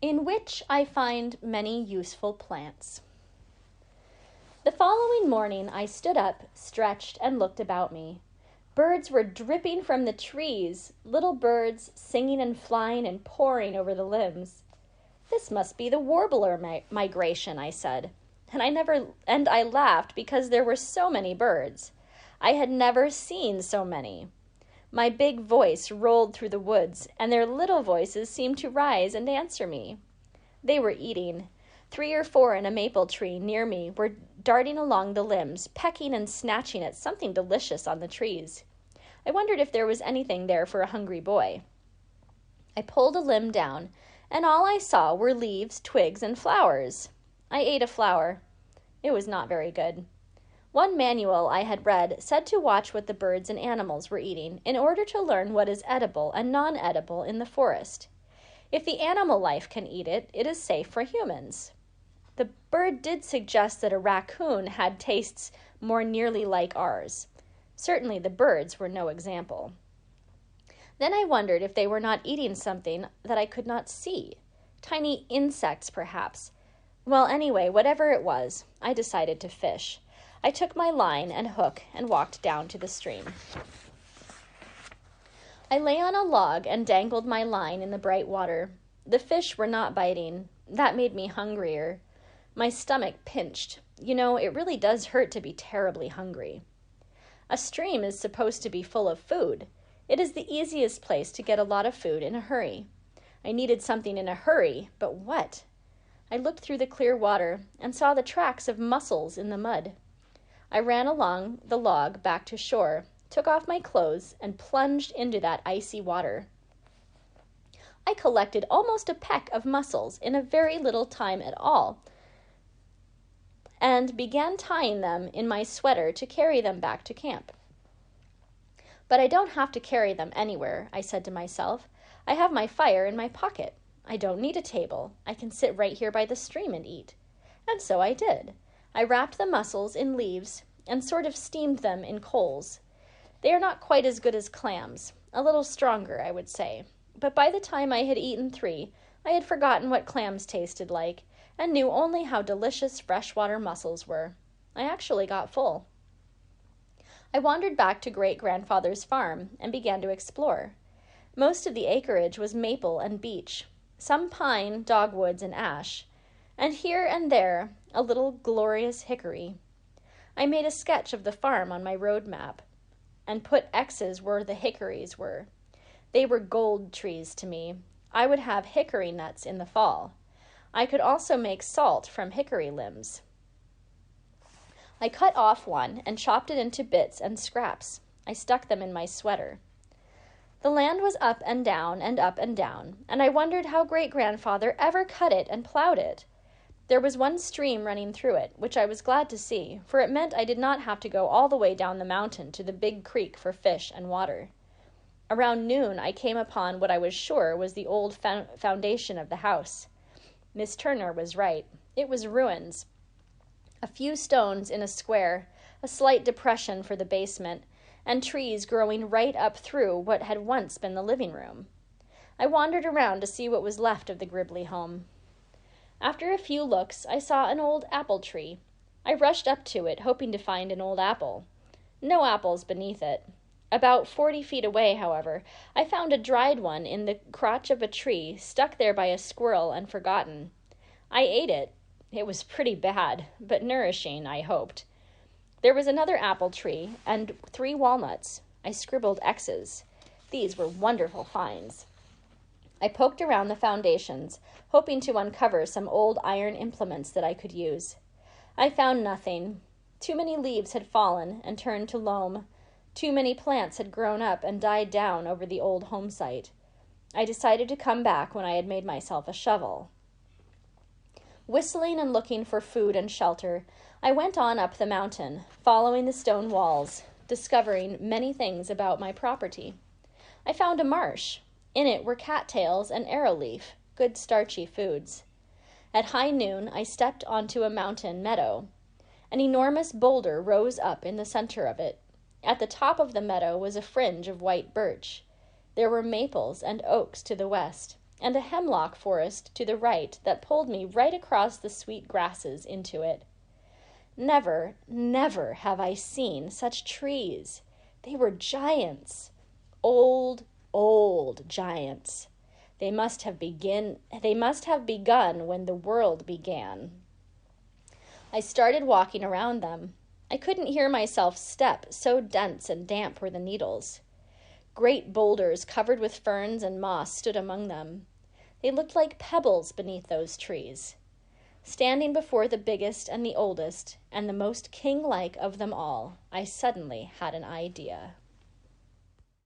in which I find many useful plants. The following morning I stood up, stretched, and looked about me. Birds were dripping from the trees, little birds singing and flying and pouring over the limbs. This must be the warbler migration, I said, and I laughed because there were so many birds. I had never seen so many. My big voice rolled through the woods, and their little voices seemed to rise and answer me. They were eating. 3 or 4 in a maple tree near me were darting along the limbs, pecking and snatching at something delicious on the trees. I wondered if there was anything there for a hungry boy. I pulled a limb down, and all I saw were leaves, twigs, and flowers. I ate a flower. It was not very good. One manual I had read said to watch what the birds and animals were eating in order to learn what is edible and non-edible in the forest. If the animal life can eat it, it is safe for humans. The bird did suggest that a raccoon had tastes more nearly like ours. Certainly the birds were no example. Then I wondered if they were not eating something that I could not see. Tiny insects, perhaps. Well, anyway, whatever it was, I decided to fish. I took my line and hook and walked down to the stream. I lay on a log and dangled my line in the bright water. The fish were not biting. That made me hungrier. My stomach pinched. You know, it really does hurt to be terribly hungry. A stream is supposed to be full of food. It is the easiest place to get a lot of food in a hurry. I needed something in a hurry, but what? I looked through the clear water and saw the tracks of mussels in the mud. I ran along the log back to shore, took off my clothes, and plunged into that icy water. I collected almost a peck of mussels in a very little time at all, and began tying them in my sweater to carry them back to camp. But I don't have to carry them anywhere, I said to myself. I have my fire in my pocket. I don't need a table. I can sit right here by the stream and eat. And so I did. I wrapped the mussels in leaves and sort of steamed them in coals. They are not quite as good as clams, a little stronger, I would say. But by the time I had eaten 3, I had forgotten what clams tasted like and knew only how delicious freshwater mussels were. I actually got full. I wandered back to great-grandfather's farm and began to explore. Most of the acreage was maple and beech, some pine, dogwoods, and ash, and here and there a little glorious hickory. I made a sketch of the farm on my road map and put X's where the hickories were. They were gold trees to me. I would have hickory nuts in the fall. I could also make salt from hickory limbs. I cut off one and chopped it into bits and scraps. I stuck them in my sweater. The land was up and down and up and down, and I wondered how great-grandfather ever cut it and plowed it. There was one stream running through it, which I was glad to see, for it meant I did not have to go all the way down the mountain to the big creek for fish and water. Around noon, I came upon what I was sure was the old foundation of the house. Miss Turner was right. It was ruins. A few stones in a square, a slight depression for the basement, and trees growing right up through what had once been the living room. I wandered around to see what was left of the Gribley home. After a few looks, I saw an old apple tree. I rushed up to it, hoping to find an old apple. No apples beneath it. About 40 feet away, however, I found a dried one in the crotch of a tree, stuck there by a squirrel and forgotten. I ate it. It was pretty bad, but nourishing, I hoped. There was another apple tree and 3 walnuts. I scribbled X's. These were wonderful finds. I poked around the foundations, hoping to uncover some old iron implements that I could use. I found nothing. Too many leaves had fallen and turned to loam. Too many plants had grown up and died down over the old home site. I decided to come back when I had made myself a shovel. Whistling and looking for food and shelter, I went on up the mountain, following the stone walls, discovering many things about my property. I found a marsh. In it were cattails and arrowleaf, good starchy foods. At high noon, I stepped onto a mountain meadow. An enormous boulder rose up in the center of it. At the top of the meadow was a fringe of white birch. There were maples and oaks to the west, and a hemlock forest to the right that pulled me right across the sweet grasses into it. Never, never have I seen such trees. They were giants. Old, old giants. They must have begun when the world began. I started walking around them. I couldn't hear myself step, so dense and damp were the needles. Great boulders covered with ferns and moss stood among them. They looked like pebbles beneath those trees. Standing before the biggest and the oldest and the most king-like of them all, I suddenly had an idea.